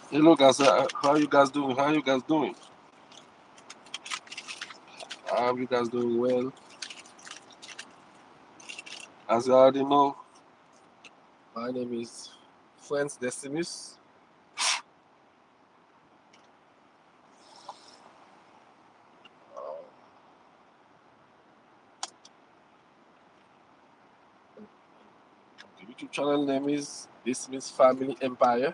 Hello guys, how you guys doing? How you guys doing? How you guys doing well? As you already know, my name is frantzdecimus. The YouTube channel name is DECIMUS Family Empire.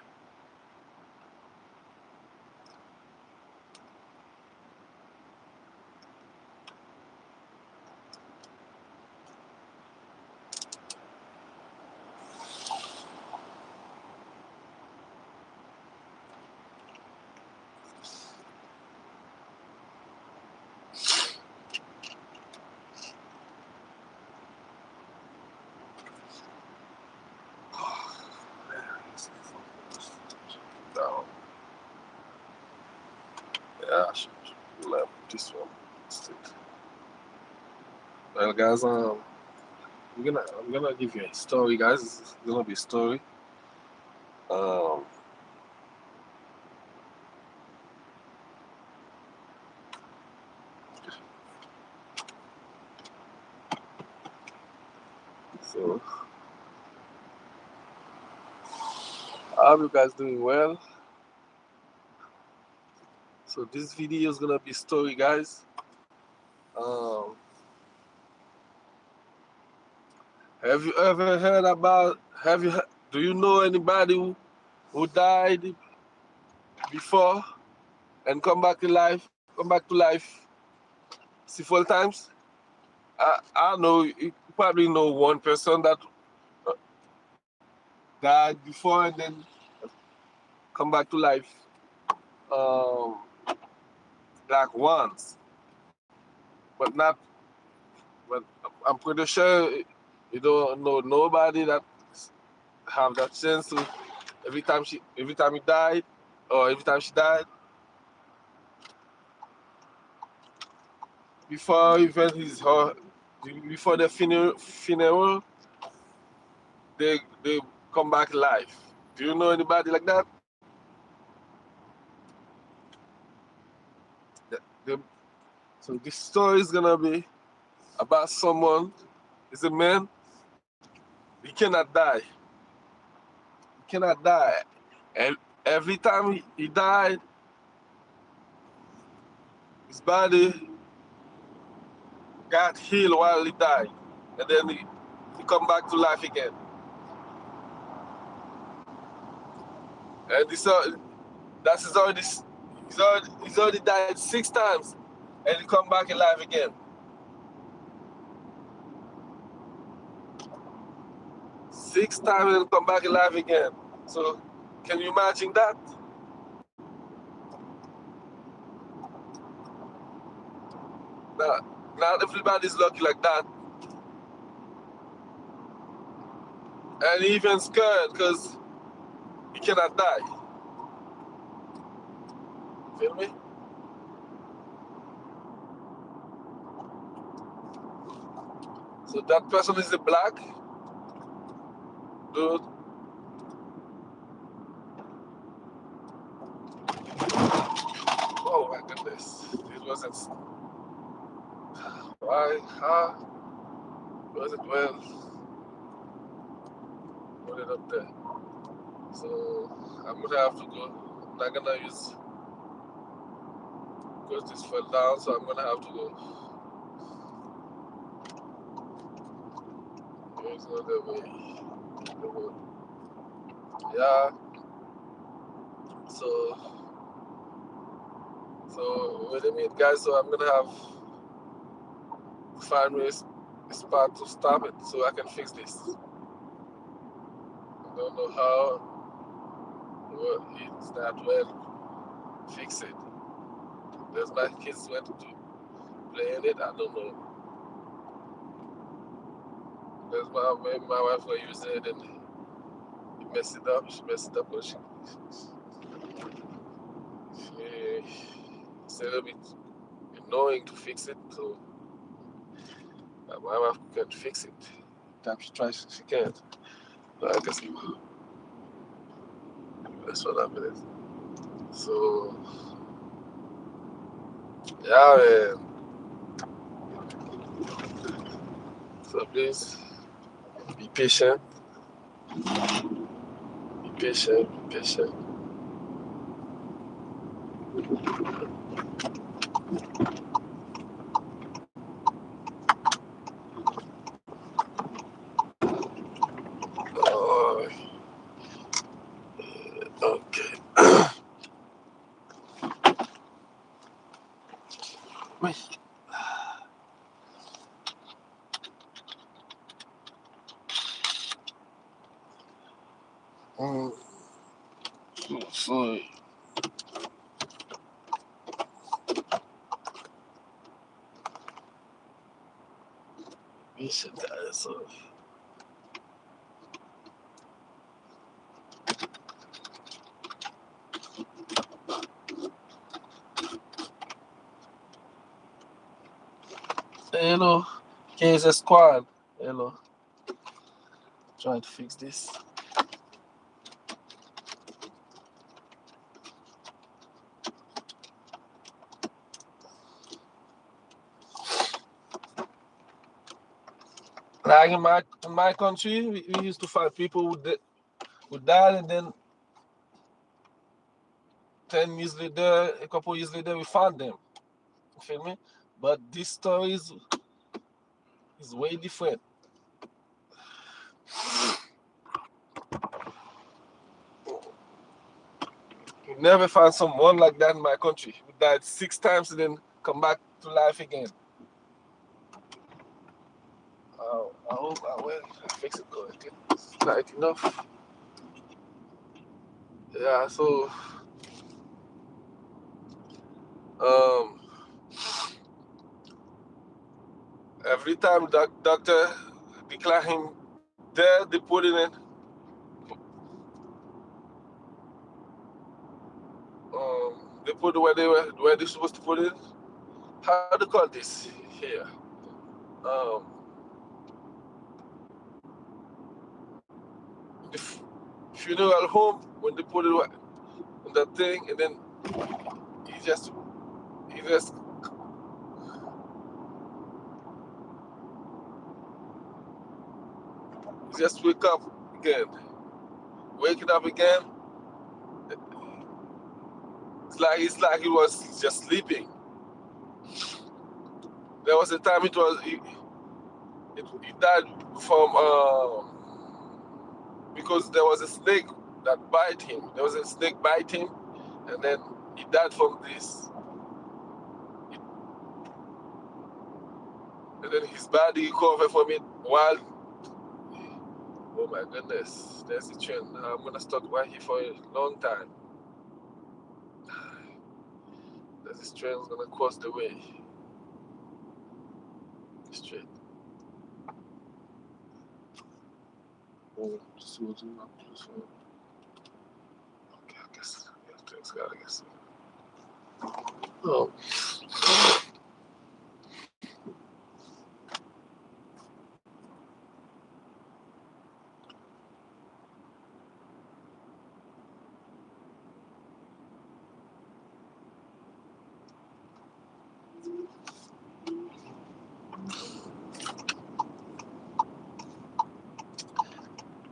Down. Yeah, I should left this one instead. Well, guys, I'm gonna give you a story, guys. It's gonna be a story. Um, so I hope you guys doing well. So this video is gonna be a story, guys. Um, have you ever heard about? Do you know anybody who died before and come back to life? Come back to life several times. I know you probably know one person that uh, died before and then come back to life, um, like once, but not. But I'm pretty sure you don't know nobody that have that chance to every time he died or every time she died before even before the funeral they come back alive. Do you know anybody like that? The- so this story is gonna be about someone. Is a man. He cannot die. He cannot die. And every time he died, his body got healed while he died, and then he come back to life again. And that's he's already died 6 times, and he come back alive again. 6 times and come back alive again. So can you imagine that? Not, not everybody's lucky like that. And he even scared because he cannot die. Feel me? So that person is a black dude. Oh my goodness. It wasn't. Why? How? Was it well? Put it up there. So I'm gonna have to go. I'm not gonna use because this fell down, so I'm gonna have to go. There's another way. Yeah. So wait a minute, guys. So I'm gonna have to find me a spot to stop it so I can fix this. I don't know how. Well, it's not well. Fix it. There's my kids went to play in it. I don't know. There's my wife was using it and he messed it up. She messed it up because it's a little bit annoying to fix it. So my wife can't fix it. Time she tries, she can't. So I guess that's what happened. So, yeah, man. So please be patient, be patient, be patient. Oh, okay. Wait. So, patient, so. Hello, KZ Squad. Hello. Trying to fix this. Like in my country, we used to find people who died, and then 10 years later, a couple years later, we found them. You feel me? But this story is way different. You never find someone like that in my country who died 6 times and then come back to life again. I hope I will fix it correctly. It's light enough. Yeah, so um, every time that doctor declare him dead, they put it in. They put it where they supposed to put it. How do they call this here? Um, the funeral home when they put it on that thing, and then he just he just he just wake up again, waking up again. It's like he was just sleeping. There was a time he died from because there was a snake that bite him. There was a snake bite him, and then he died from this. And then his body recovered from it while. Oh my goodness, there's a trend. I'm gonna start right here for a long time. This train's gonna cross the way. Straight. Oh, so do not plus one. Okay, I guess. Yeah, thanks God, I guess. Oh.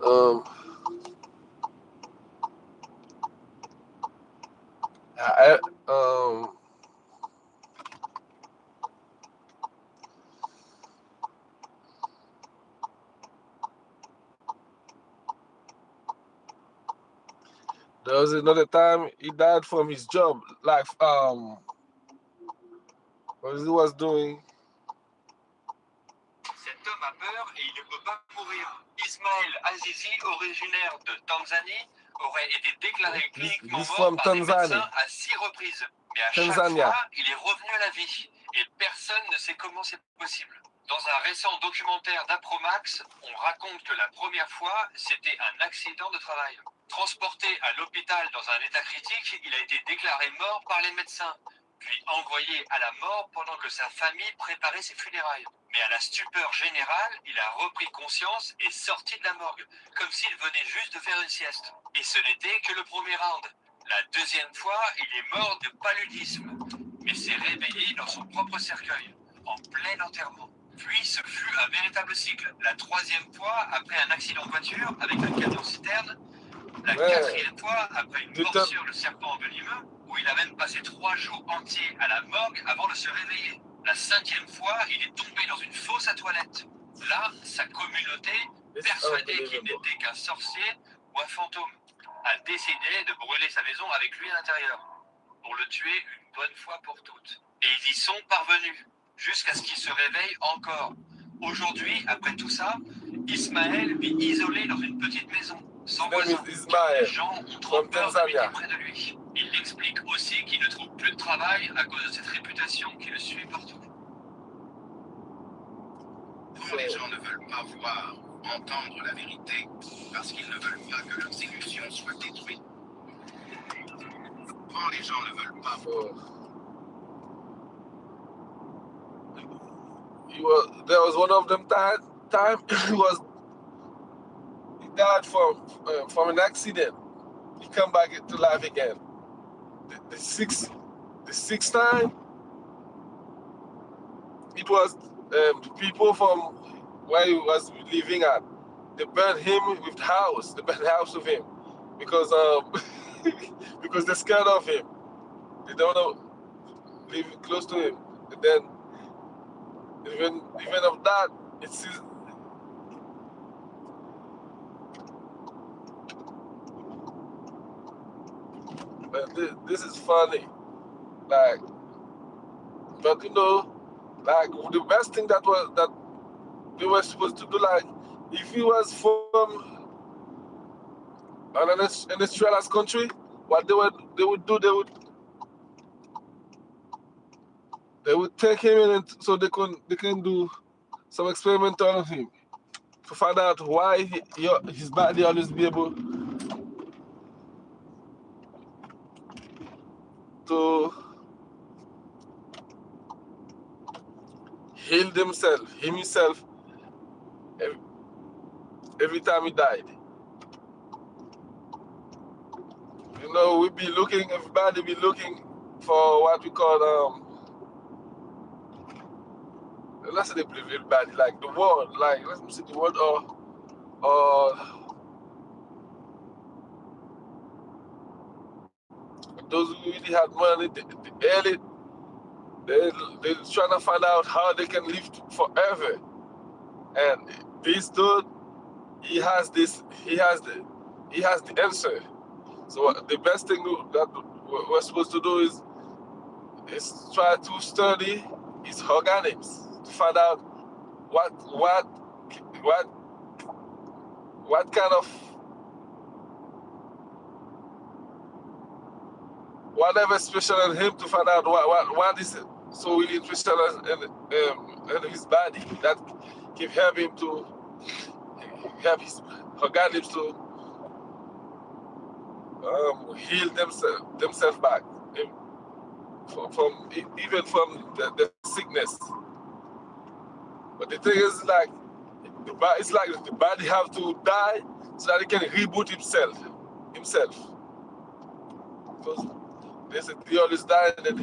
Um, I, um, there was another time he died from his job, like what he was doing. Cet homme a peur et il ne peut pas mourir. Ismaël Azizi, originaire de Tanzanie, aurait été déclaré cliniquement mort par des médecins à 6 reprises. Mais à chaque fois, il est revenu à la vie. Et personne ne sait comment c'est possible. Dans un récent documentaire d'Apromax, on raconte que la première fois, c'était un accident de travail. Transporté à l'hôpital dans un état critique, il a été déclaré mort par les médecins, puis envoyé à la mort pendant que sa famille préparait ses funérailles. Mais à la stupeur générale, il a repris conscience et sorti de la morgue, comme s'il venait juste de faire une sieste. Et ce n'était que le premier round. La deuxième fois, il est mort de paludisme, mais s'est réveillé dans son propre cercueil, en plein enterrement. Puis ce fut un véritable cycle. La troisième fois, après un accident de voiture avec un camion-citerne. La quatrième fois, après une morsure de serpent venimeux, où il a même passé 3 jours entiers à la morgue avant de se réveiller. La cinquième fois, il est tombé dans une fosse à toilette. Là, sa communauté, persuadée qu'il n'était qu'un sorcier ou un fantôme, a décidé de brûler sa maison avec lui à l'intérieur, pour le tuer une bonne fois pour toutes. Et ils y sont parvenus, jusqu'à ce qu'il se réveille encore. Aujourd'hui, après tout ça, Ismaël vit isolé dans une petite maison, sans voisin. Les gens ont trop peur d'habiter près de lui. Il explique aussi qu'il ne trouve plus de travail à cause de cette réputation qui le suit partout. Quand les gens ne veulent pas voir ou entendre la vérité, parce qu'ils ne veulent pas que leurs illusions soient détruites. Quand les gens ne veulent pas voir. There was one of them time he died from an accident. He come back to life again. The sixth time, it was the people from where he was living at. They burned him with the house. They burned the house with him because because they're scared of him. They don't know live close to him. And then even of that, it's this is funny, like, but like the best thing that they were supposed to do, like, if he was from an industrialized country, what they would do, they would take him in, and so they can do some experiment on him to find out why his body always be able to heal himself every time he died. Everybody be looking for what we call let's say they believe everybody, like the world, like let me say the world, or those who really had money, they're trying to find out how they can live forever. And this dude, he has the answer. So the best thing that we're supposed to do is try to study his organisms to find out what kind of whatever special in him, to find out what is so really interesting in his body that can help him to help his organisms to heal themselves back from even from the sickness. But the thing is, like, it's like the body have to die so that it can reboot himself. Because they said he always died and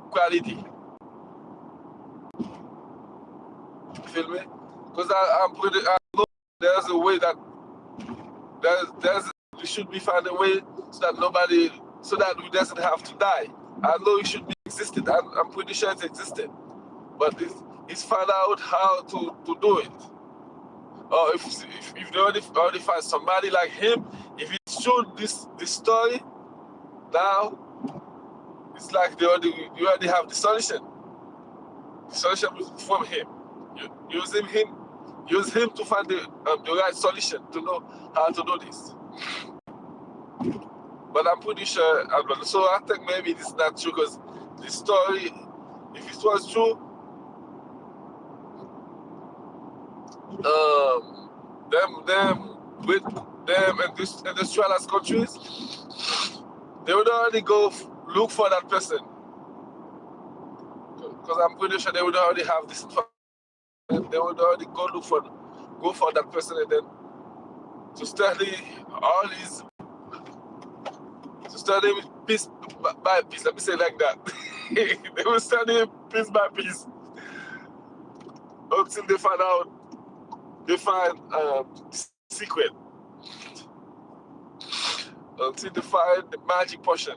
quality. You feel me? Because I know there's a way that we should be found a way so that we doesn't have to die. I know it should be existed. I'm pretty sure it's existed, but it's find out how to do it. Or if they already find somebody like him, if it's true this story, now it's like you already have the solution. The solution from him. Use him to find the right solution to know how to do this. But I'm pretty sure, so I think maybe it's not true, because this story, if it was true, them with them industrialized countries, they would already go look for that person. Because I'm pretty sure they would already have this information. They would already go for that person, and then to study piece by piece. Let me say it like that. They will study piece by piece until they find secret, until they find the magic potion.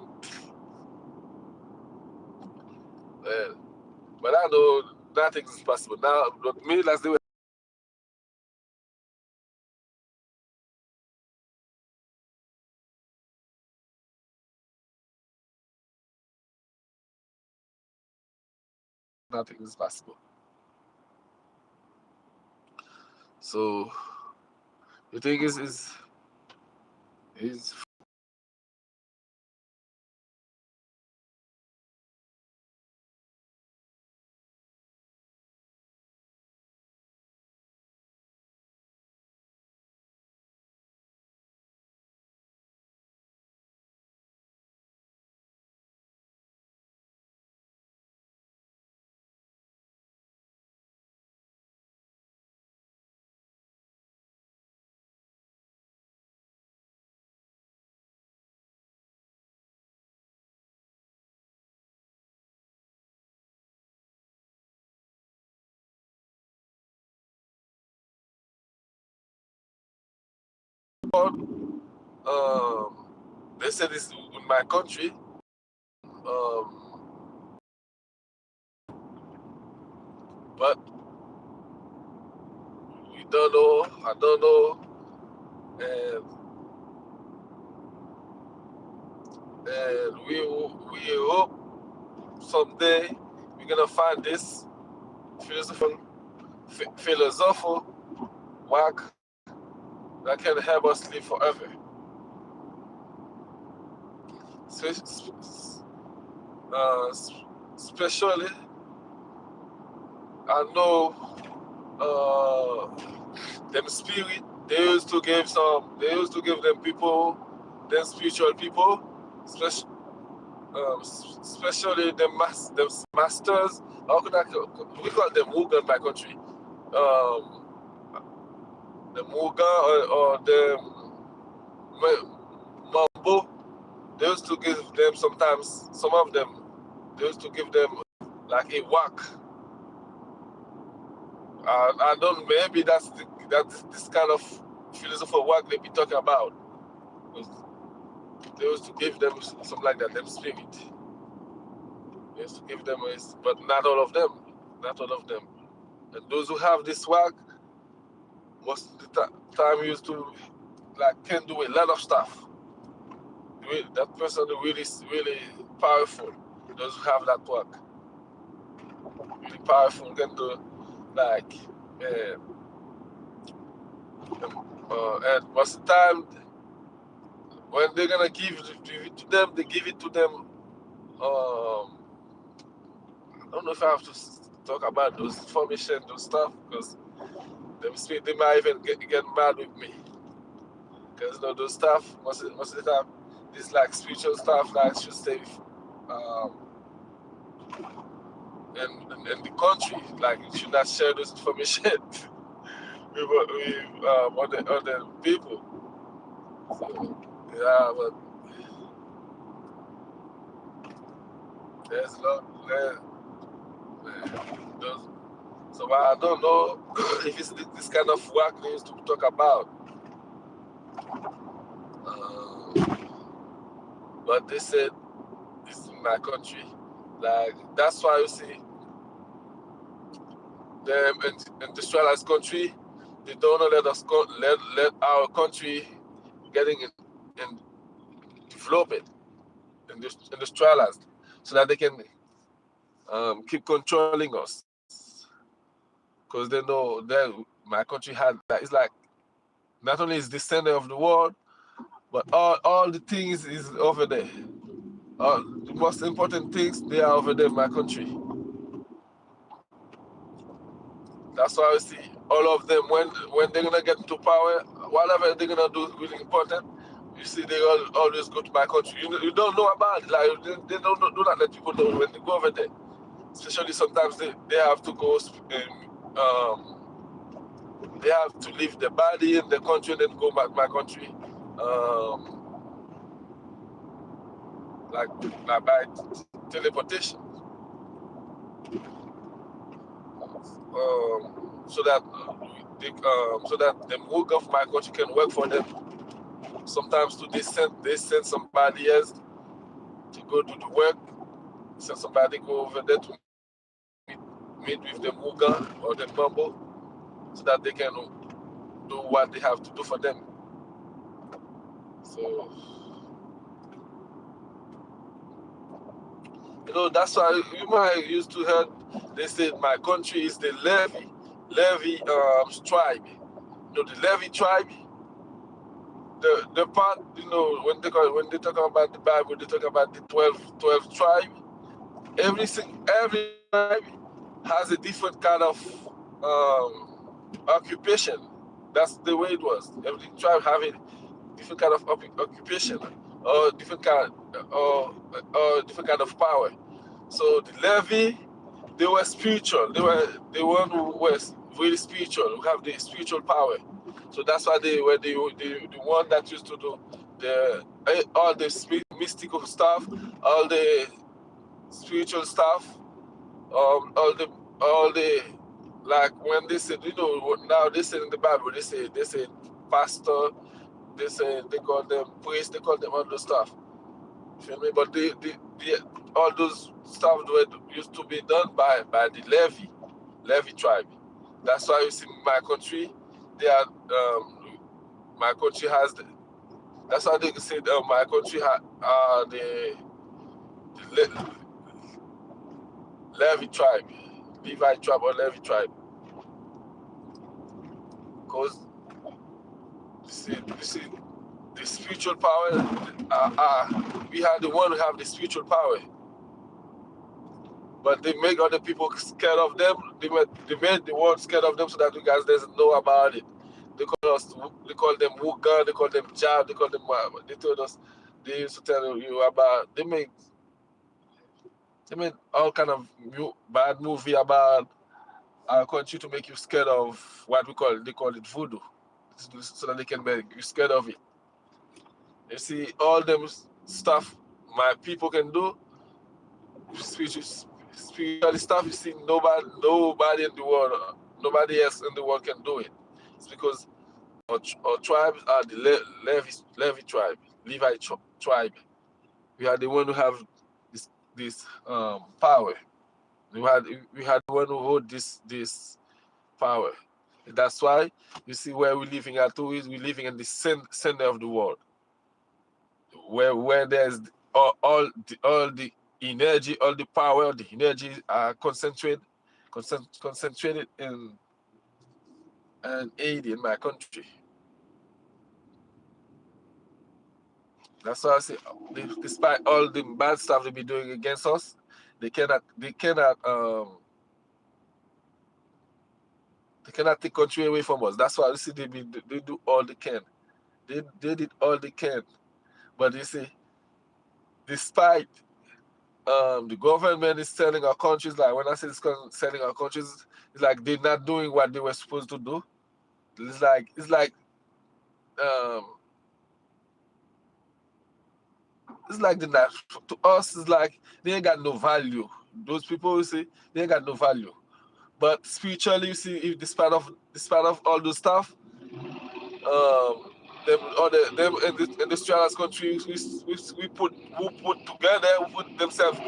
But I know nothing is possible now. But me, let's do it. Nothing is possible. So the thing is they said this in my country. But we don't know. I don't know, and we hope someday we're gonna find this philosophical work that can help us live forever. Especially, I know them spirit. They used to give them people, them spiritual people, especially them masters. How could we call them Muga in my country? The Muga or the Mambo. They used to give them sometimes. Some of them, they used to give them like a whack. I don't. Maybe that's this kind of philosophical work they be talking about. They used to give them something like that. Them spirit. They used to give them, but not all of them. Not all of them. And those who have this work, most of the time used to can do a lot of stuff. That person is really powerful. Those who have that work, really powerful, can do and most of the time when they're gonna give it to them, they give it to them. I don't know if I have to talk about those information, those stuff, because they might even get mad with me. Because those stuff most of the time, this spiritual stuff should stay in the country. You should not share those information with other people. So, yeah, but there's not so I don't know if it's this kind of work they used to talk about. But they said it's in my country. That's why you see them industrialized country, they don't let us let our country getting in develop it, industrialized, so that they can keep controlling us. Because they know that my country had it's not only is the center of the world, but all the things is over there. The most important things, they are over there in my country. That's why I see all of them, when they're gonna get into power, whatever they're gonna do is really important. You see, they always go to my country. You don't know about it. Like they don't do not let people know when they go over there. Especially sometimes they have to go. They have to leave the body in the country and then go back to my country, like by teleportation, so that so that the work of my country can work for them. Sometimes too, they send somebody else to go do the work. Send somebody go over there to meet with the Muga or the Mambo, so that they can do what they have to do for them. So, that's why you might used to hear they say my country is the Levi tribe. The Levi tribe, the part, when they talk about the Bible, they talk about the 12 tribe. Every tribe has a different kind of occupation. That's the way it was. Every tribe have a different kind of occupation, or different kind of power. So the Levi, they were spiritual. They were the one who was really spiritual, who have the spiritual power. So that's why they were the one that used to do all the mystical stuff, all the spiritual stuff, all the like when they said, now they say in the Bible, they say pastor, they call them priest, they call them all those stuff. You feel me? But all those stuff used to be done by the Levi tribe. That's why you see my country, my country has that's why they say my country has the Levi tribe, Levi tribe or Levi tribe, because you see the spiritual power. We are the one who have the spiritual power, but they make other people scared of them. They made the world scared of them so that you guys doesn't know about it. They call them Wuga, they call them Jab, they call them they told us, they used to tell you about, they made all kind of bad movie about our country to make you scared of what they call it voodoo, so that they can make you scared of it. You see, all them stuff my people can do, spiritual stuff, you see, nobody in the world, nobody else in the world can do it. It's because our tribes are the Levi tribe, Levi tribe. We are the one who have this power. We had the one who hold this power. That's why you see where we're living at too is we're living in the center of the world, where there's all the energy, all the power, the energy are concentrated in Haiti, in my country. That's why I say, despite all the bad stuff they be doing against us, they cannot take country away from us. That's why you see they do all they can. They did all they can, but you see, despite the government is telling our countries, like when I say it's selling our countries, it's like they're not doing what they were supposed to do. It's like to us. It's like they ain't got no value. Those people, you see, they ain't got no value. But spiritually, you see, if despite of all those stuff, them industrialized countries, we put together, we put themselves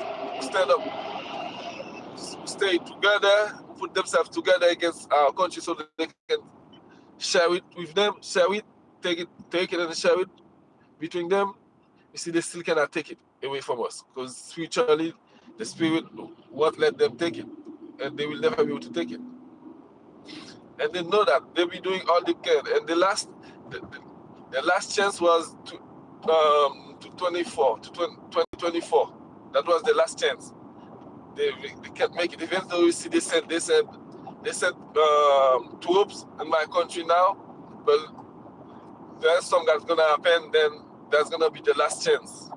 stay together, put themselves together against our country so that they can share it with them, take it and share it between them. You see, they still cannot take it away from us because spiritually, the spirit won't let them take it, and they will never be able to take it. And they know that they'll be doing all they can. And the last chance was to 2024. That was the last chance. They can't make it. Even though you see, they said they sent troops in my country now, but there's something that's gonna happen. Then that's gonna be the last chance.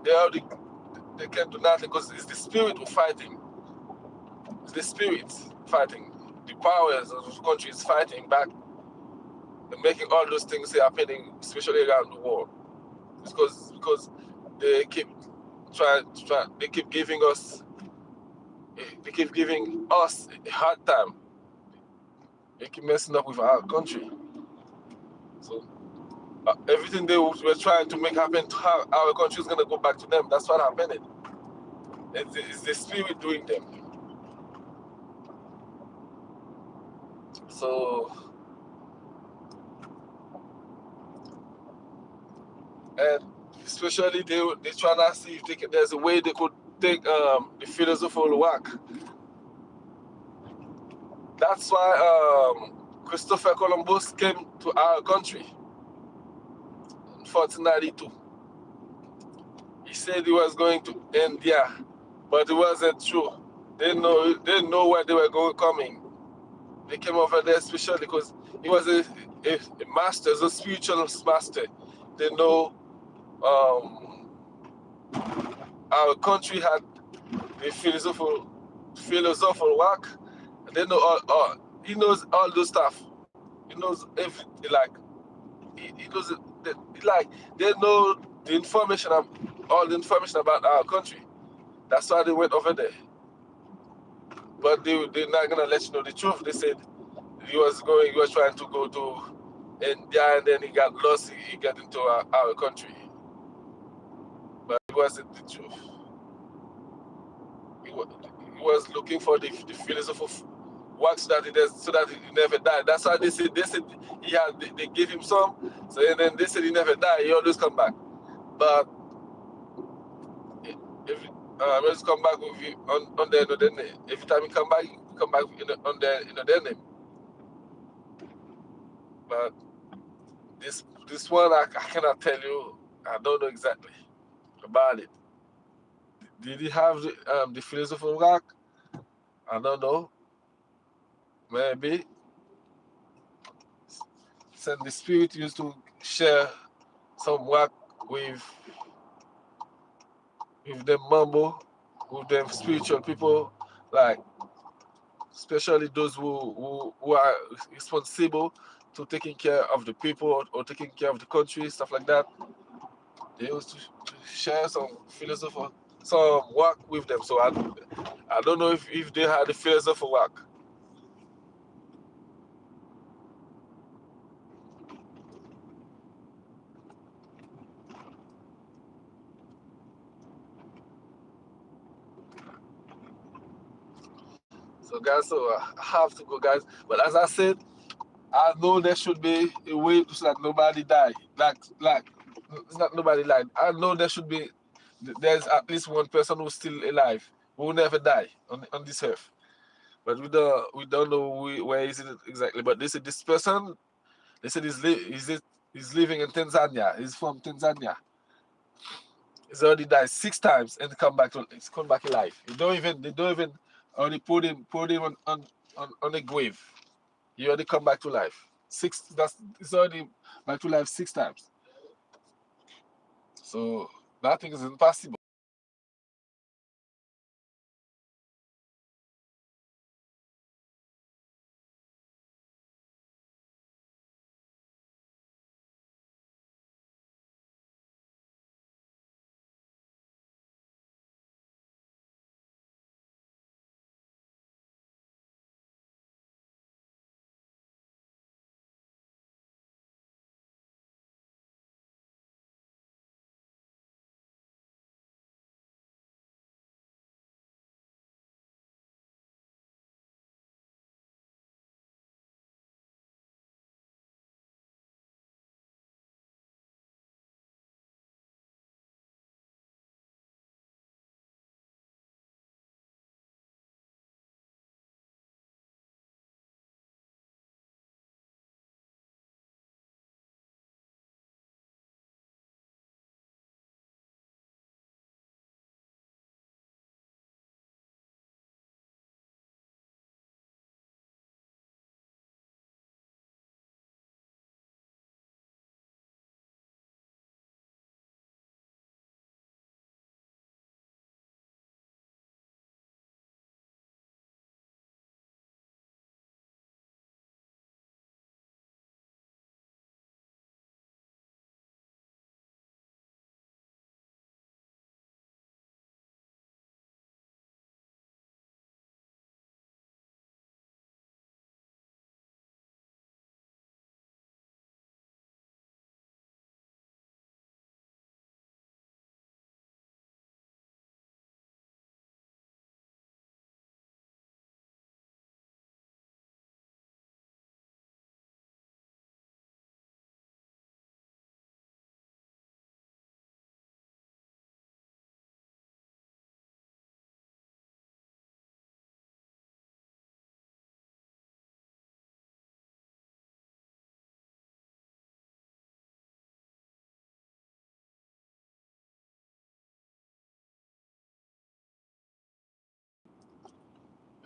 They can't do nothing because it's the spirit who's fighting. It's the spirit fighting. The powers of the country is fighting back and making all those things happening, especially around the world. Because they keep they keep giving us a hard time. They keep messing up with our country. So everything they were trying to make happen to our country is gonna go back to them. That's what happened. It's the spirit doing them. So, and especially they trying to see if there's a way they could take the philosophical work. That's why Christopher Columbus came to our country in 1492. He said he was going to India, but it wasn't true. They didn't know where they were coming. They came over there especially because he was a master, a spiritual master. They know our country had a philosophical work. They know all he knows all those stuff. He knows everything. Like he knows like they know the information all the information about our country. That's why they went over there. But they're not gonna let you know the truth. They said he was trying to go to India and then he got lost. He got into our country. But it wasn't the truth. He was looking for the philosopher work so that he never died. That's why they said they gave him some. So and then they said he never died. He always come back. But if always come back with you on the another name. Every time he come back on the another name. But this one I cannot tell you. I don't know exactly about it. Did he have the philosopher work? I don't know. Maybe. Said the spirit used to share some work with them mumbo, with them spiritual people, like especially those who are responsible to taking care of the people or taking care of the country, stuff like that. They used to share some philosopher, some work with them. So I don't know if they had the philosopher work. So guys, so I have to go, guys. But as I said, I know there should be a way so that nobody die. Like it's not nobody died. I know there's at least one person who's still alive who will never die on this earth. But we don't know where is it exactly. But they said this person, they said he's living in Tanzania. He's from Tanzania. He's already died 6 times and he's come back alive. They don't even already put him on a grave. He already come back to life. It's already back to life 6 times. So nothing is impossible.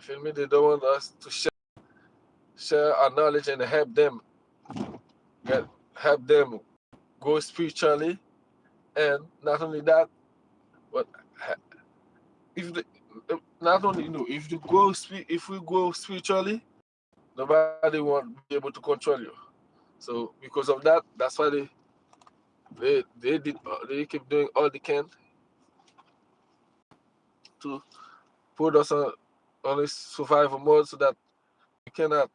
feel me? They don't want us to share our knowledge and help them go spiritually, and not only that, but if the, not only if we go spiritually, nobody won't be able to control you. So because of that, that's why they keep doing all they can to put us on a survival mode so that we cannot.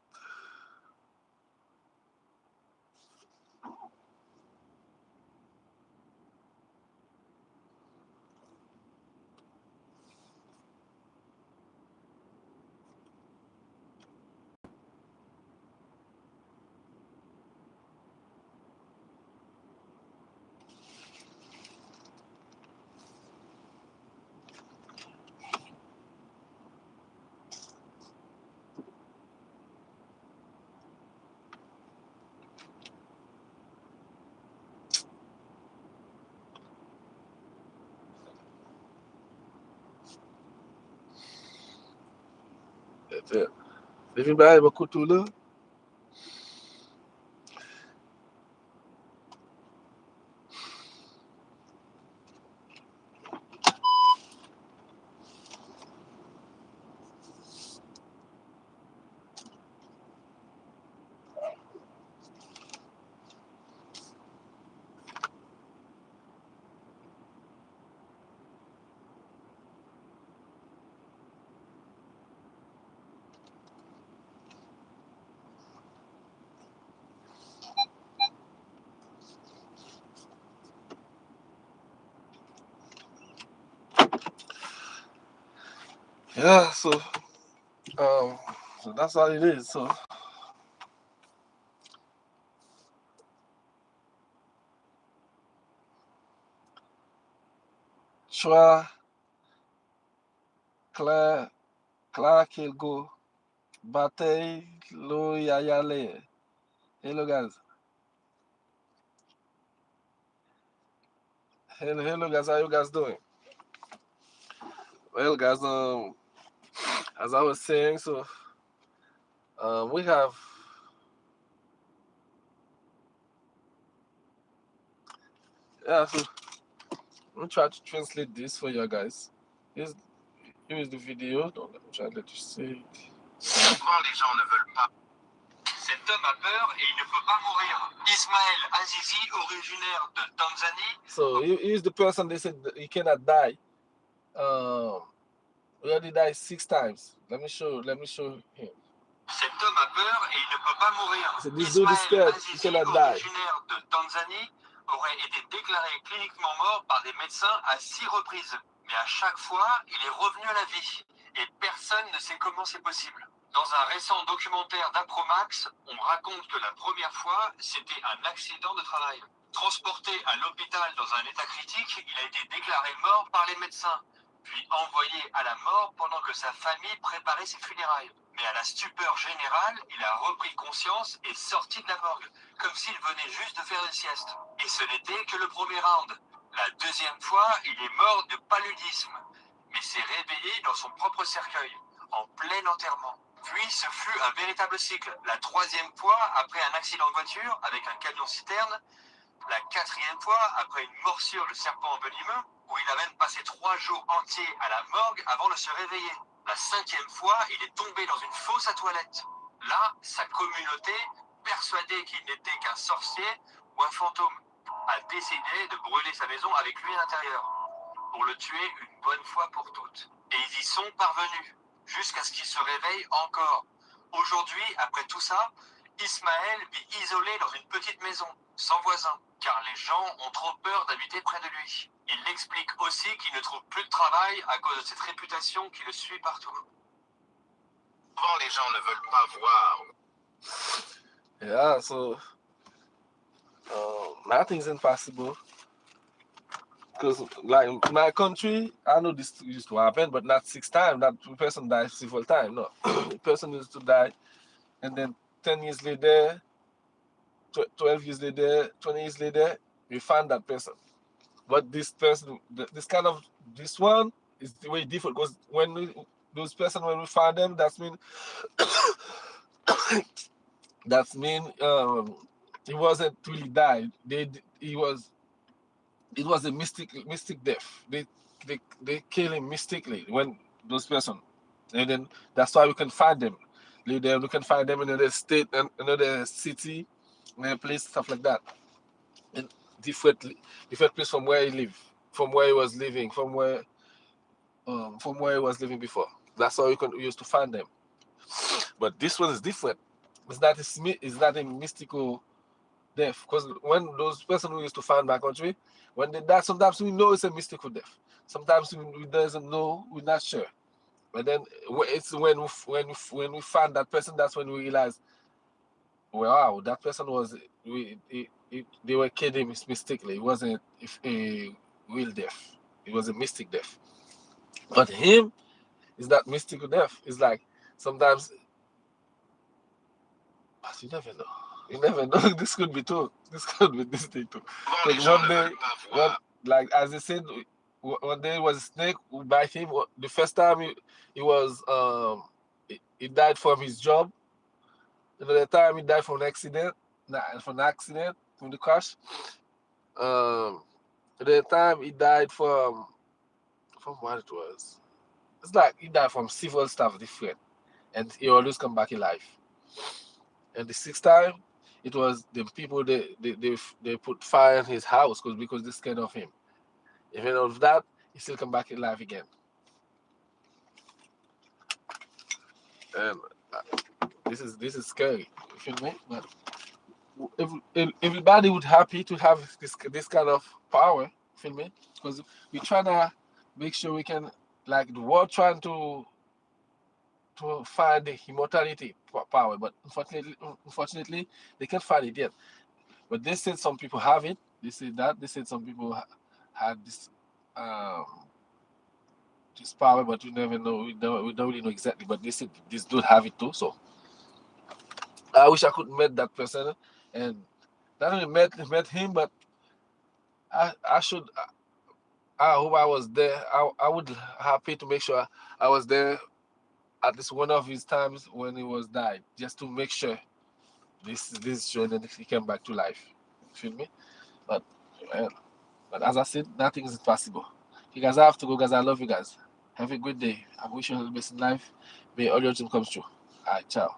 Living by beaucoup tout là. Yeah, so that's all it is. So choix clair qu'il go bataille lo yayale. Hello guys. Hello guys, how you guys doing? Well guys, as I was saying, so we have so let me try to translate this for you guys. Here is the video. Donc, let me try to let you see it. Souvent, les gens ne veulent pas. Cet homme a peur et il ne peut pas mourir. Ismaël Azizi, originaire de Tanzanie. So he is the person they said he cannot die. He already died 6 times. Let me show him. Cet homme a peur et il ne peut pas mourir. So this dude is scared. He cannot die. Originaire de Tanzanie, aurait été déclaré cliniquement mort par des médecins à 6 reprises. Mais à chaque fois, il est revenu à la vie. Et personne ne sait comment c'est possible. Dans un récent documentaire d'Apromax, on raconte que la première fois, c'était un accident de travail. Transporté à l'hôpital dans un état critique, il a été déclaré mort par les médecins, puis envoyé à la mort pendant que sa famille préparait ses funérailles. Mais à la stupeur générale, il a repris conscience et sorti de la morgue, comme s'il venait juste de faire une sieste. Et ce n'était que le premier round. La deuxième fois, il est mort de paludisme, mais s'est réveillé dans son propre cercueil, en plein enterrement. Puis ce fut un véritable cycle. La troisième fois, après un accident de voiture avec un camion-citerne. La quatrième fois, après une morsure de serpent venimeux, où il a même passé 3 jours entiers à la morgue avant de se réveiller. La 5e fois, il est tombé dans une fosse à toilettes. Là, sa communauté, persuadée qu'il n'était qu'un sorcier ou un fantôme, a décidé de brûler sa maison avec lui à l'intérieur, pour le tuer une bonne fois pour toutes. Et ils y sont parvenus, jusqu'à ce qu'il se réveille encore. Aujourd'hui, après tout ça, Ismaël vit isolé dans une petite maison, sans voisins, car les gens ont trop peur d'habiter près de lui. Il explique aussi qu'il ne trouve plus de travail à cause de cette réputation qui le suit partout. Souvent, les gens ne veulent pas voir. Yeah, so nothing's impossible. Because like in my country, I know this used to happen, but not 6 times. That person died several times. No, the person used to die, and then 10 years later, 12 years later, 20 years later, we find that person. But this person, this one is way different because when those person when we find them, that's mean he wasn't really died. It was a mystic death. They kill him mystically when those person, and then that's why we can find them. We can find them in another state and another city, another place, stuff like that. And different place from where he lived, from where he was living, from where he was living before. That's how we used to find them. But this one is different. It's not a mystical death, because when those person who used to find my country, when they die, sometimes we know it's a mystical death. Sometimes we doesn't know, we're not sure. But then it's when we find that person, that's when we realize, wow, that person was they were kidding mistakenly. It wasn't a real death. It was a mystic death. But him is that mystical death. It's like sometimes, but you never know. You never know. This could be true. This could be this thing too. Because one day, like as I said, one day was a snake who bite him. The first time he died from his job. Another time he died from an accident. From the crash. The time he died from what it was. It's like he died from several stuff different, and he always come back alive. And the sixth time, it was the people they put fire in his house because they scared of him. Even of that, he still come back alive again. And this is scary. You feel me? But everybody would happy to have this kind of power. You feel me? Because we trying to make sure we can, like the world trying to find the immortality power, but unfortunately, they can't find it yet. But they said some people have it. They said that. They said some people had this this power, but we never know. We don't really know exactly. But they said this dude have it too. So I wish I could meet that person, and not only met him, but I should. I hope I was there. I would happy to make sure I was there at least one of his times when he was died, just to make sure this show that he came back to life. Feel me? But well, but as I said, nothing is impossible. You guys, I have to go, guys. I love you guys. Have a good day. I wish you all the best in life. May all your dreams come true. Alright, ciao.